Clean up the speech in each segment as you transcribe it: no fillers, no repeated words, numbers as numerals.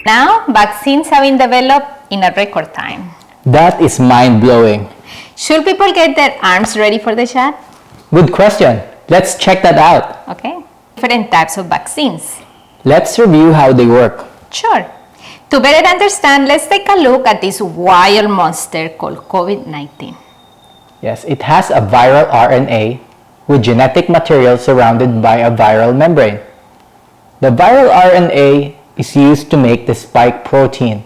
Now, vaccines have been developed in a record time. That is mind-blowing. Should people get their arms ready for the shot? Good question. Let's check that out. Okay. Different types of vaccines. Let's review how they work. Sure. To better understand, let's take a look at this wild monster called COVID-19. Yes, it has a viral RNA with genetic material surrounded by a viral membrane. The viral RNA is used to make the spike protein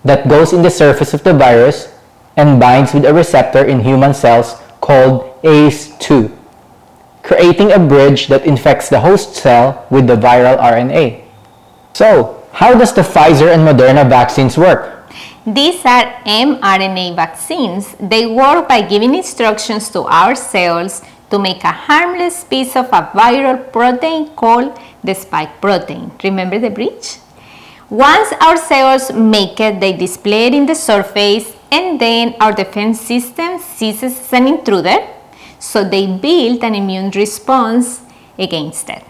that goes in the surface of the virus and binds with a receptor in human cells called ACE2, creating a bridge that infects the host cell with the viral RNA. So, how does the Pfizer and Moderna vaccines work? These are mRNA vaccines. They work by giving instructions to our cells to make a harmless piece of a viral protein called the spike protein. Remember the bridge? Once our cells make it, they display it in the surface, and then our defense system sees it as an intruder, so they build an immune response against it.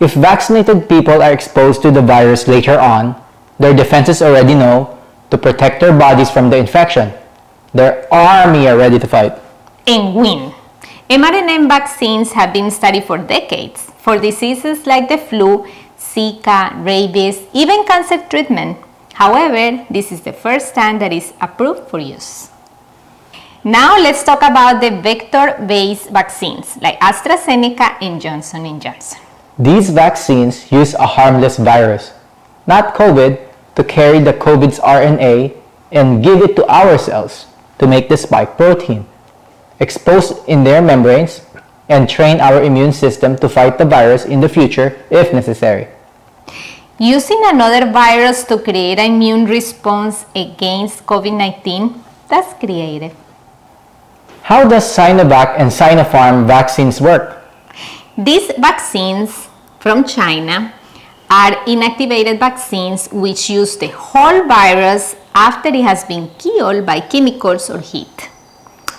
If vaccinated people are exposed to the virus later on, their defenses already know to protect their bodies from the infection. Their army are ready to fight. And win. mRNA vaccines have been studied for decades for diseases like the flu, Zika, rabies, even cancer treatment. However, this is the first time that is approved for use. Now let's talk about the vector-based vaccines like AstraZeneca and Johnson & Johnson. These vaccines use a harmless virus, not COVID, to carry the COVID's RNA and give it to our cells to make the spike protein, expose in their membranes, and train our immune system to fight the virus in the future if necessary. Using another virus to create an immune response against COVID-19, that's creative. How does Sinovac and Sinopharm vaccines work? These vaccines from China are inactivated vaccines which use the whole virus after it has been killed by chemicals or heat.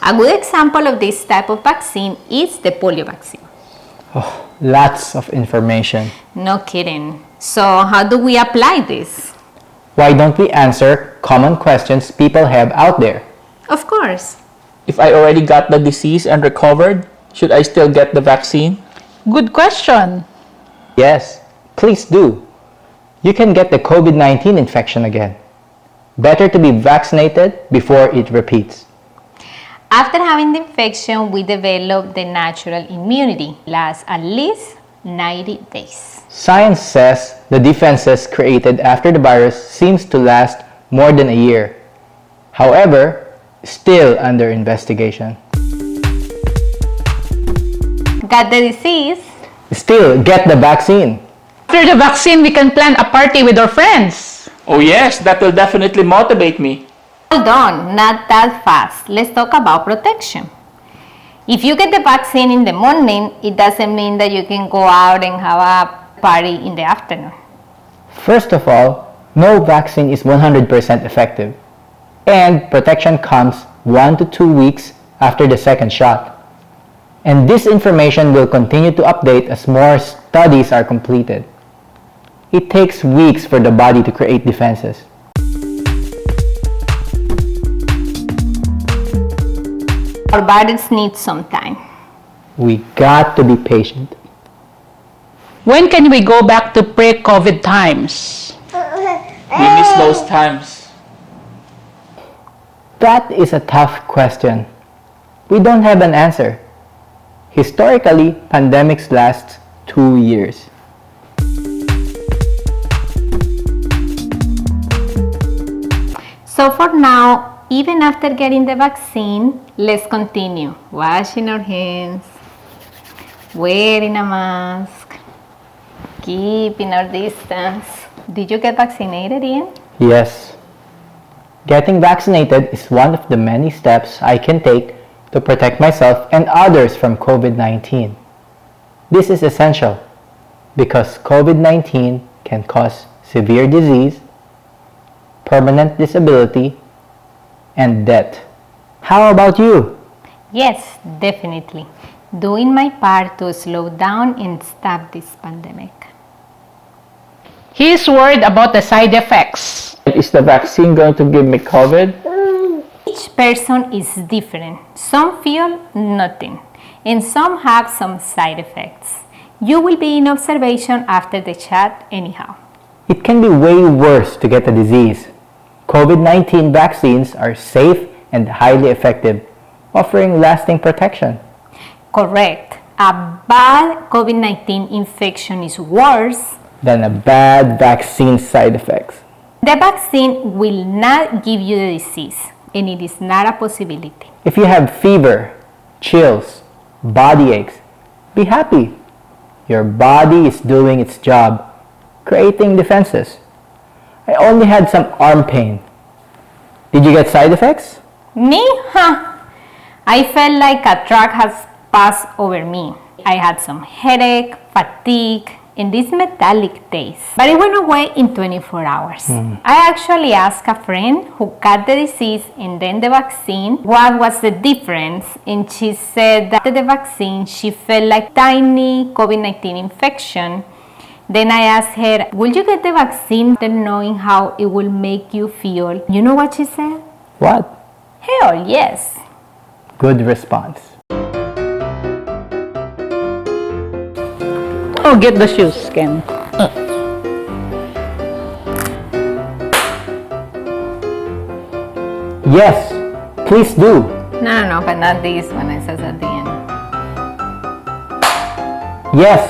A good example of this type of vaccine is the polio vaccine. Oh, lots of information. No kidding. So how do we apply this? Why don't we answer common questions people have out there? Of course. If I already got the disease and recovered, should I still get the vaccine? Good question. Yes, please do. You can get the COVID-19 infection again. Better to be vaccinated before it repeats. After having the infection, we develop the natural immunity. Lasts at least 90 days. Science says the defenses created after the virus seems to last more than a year. However, still under investigation. Got the disease? Still, get the vaccine. After the vaccine, we can plan a party with our friends. Oh yes, that will definitely motivate me. Hold on, not that fast. Let's talk about protection. If you get the vaccine in the morning, it doesn't mean that you can go out and have a party in the afternoon. First of all, no vaccine is 100% effective. And protection comes 1 to 2 weeks after the second shot. And this information will continue to update as more studies are completed. It takes weeks for the body to create defenses. Our bodies need some time. We got to be patient. When can we go back to pre-COVID times? We miss those times. That is a tough question. We don't have an answer. Historically, pandemics last 2 years. So for now, even after getting the vaccine, let's continue washing our hands, wearing a mask, keeping our distance. Did you get vaccinated, Ian? Yes. Getting vaccinated is one of the many steps I can take to protect myself and others from COVID-19. This is essential because COVID-19 can cause severe disease, permanent disability, and death. How about you? Yes, definitely. Doing my part to slow down and stop this pandemic. He's worried about the side effects. Is the vaccine going to give me COVID? Each person is different. Some feel nothing, and some have some side effects. You will be in observation after the chat anyhow. It can be way worse to get the disease. COVID-19 vaccines are safe and highly effective, offering lasting protection. Correct. A bad COVID-19 infection is worse. Than a bad vaccine side effects. The vaccine will not give you the disease, and it is not a possibility. If you have fever, chills, body aches, be happy. Your body is doing its job, creating defenses. I only had some arm pain. Did you get side effects? Me? Huh. I felt like a truck has passed over me. I had some headache, fatigue, and this metallic taste. But it went away in 24 hours. I actually asked a friend who got the disease and then the vaccine what was the difference, and she said that after the vaccine she felt like tiny COVID-19 infection. Then I asked her, will you get the vaccine after knowing how it will make you feel? You know what she said? What? Hell yes. Good response. Oh, get the shoes, Ken. Yes, please do. No, but not this one. It says at the end. Yes,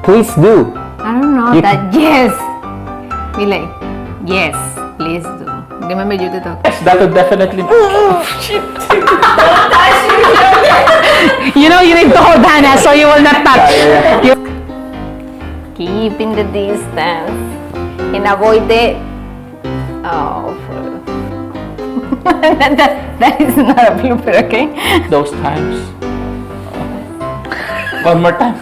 please do. I don't know You that. Yes. Be like, yes, please do. Remember you to talk. Yes, that would definitely. You know you need to hold Hannah so you will not touch. Keeping the distance and avoid the. Oh, that is not a blooper, okay? Those times. One more time.